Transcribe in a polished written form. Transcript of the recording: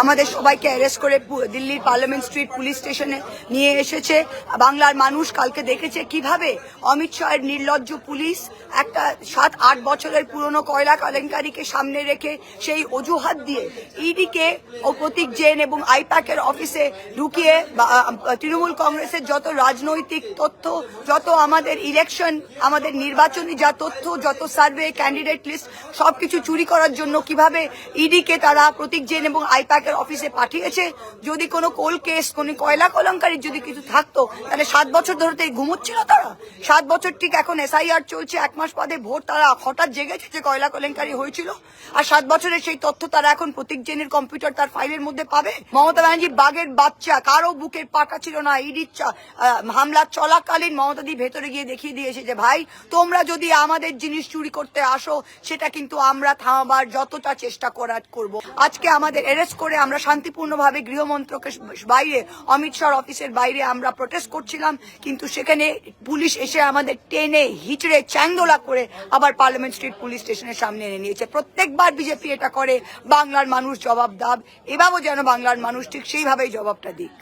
আমাদের সবাইকে অ্যারেস্ট করে দিল্লির পার্লামেন্ট স্ট্রিট পুলিশ স্টেশনে নিয়ে এসেছে। বাংলার মানুষ কালকে দেখেছে কিভাবে অমিত শাহের নির্লজ্জ পুলিশ একটা 7-8 বছরের পুরনো কয়লা কেলেঙ্কারিকে সামনে রেখে সেই অজুহাত দিয়ে ইডিকে ও প্রতীক জৈন এবং আইপ্যাকের অফিসে ঢুকিয়ে তৃণমূল কংগ্রেসের যত রাজনৈতিক তথ্য, যত আমাদের ইলেকশন, আমাদের নির্বাচনী যা তথ্য, যত সার্ভে, ক্যান্ডিডেট লিস্ট সবকিছু চুরি করার জন্য কিভাবে ইডিকে তারা প্রতীক জৈন এবং আইপ্যাকের অফিসে পাঠিয়েছে। যদি কোনো কোল কেস, কোনো কয়লা কলঙ্কারির যদি কিছু থাকতো তাহলে 7 বছর ধরে ঘুমোচ্ছিল তারা। 7 বছর ঠিক এখন SIR চলছে, 1 মাস বাদে ভোট, তারা হঠাৎ জেগেছে যে কয়লা কেলেঙ্কারি হয়েছিল। আর 7 বছরের সেই তথ্য তারা এখন প্রতীক জৈনের কম্পিউটার তার ফাইলের মধ্যে পাবে। মমতা ব্যানার্জি বাঘের বাচ্চা, কারো বুকের পাটা ছিল না। ইডির হামলা চলাকালীন মমতাদি ভেতরে গিয়ে দেখিয়ে দিয়েছে যে ভাই তোমরা যদি আমাদের জিনিস চুরি করতে আসো সেটা কিন্তু আমরা থামাবার যতটা চেষ্টা করব। আজকে আমাদের অ্যারেস্ট করে আমরা শান্তিপূর্ণভাবে গৃহমন্ত্রকের বাইরে, অমিত শাহর অফিসের বাইরে আমরা প্রোটেস্ট করছিলাম, কিন্তু সেখানে পুলিশ এসে আমাদের টেনে হিচড়ে চ্যাংদোলা করে আবার পার্লামেন্ট স্ট্রিট পুলিশ স্টেশনের সামনে এনে নিয়েছে। প্রত্যেকবার বিজেপি এটা করে, বাংলার মানুষ জবাব দাব, এভাবেও যেন বাংলার মানুষ ঠিক সেইভাবেই জবাবটা দিক।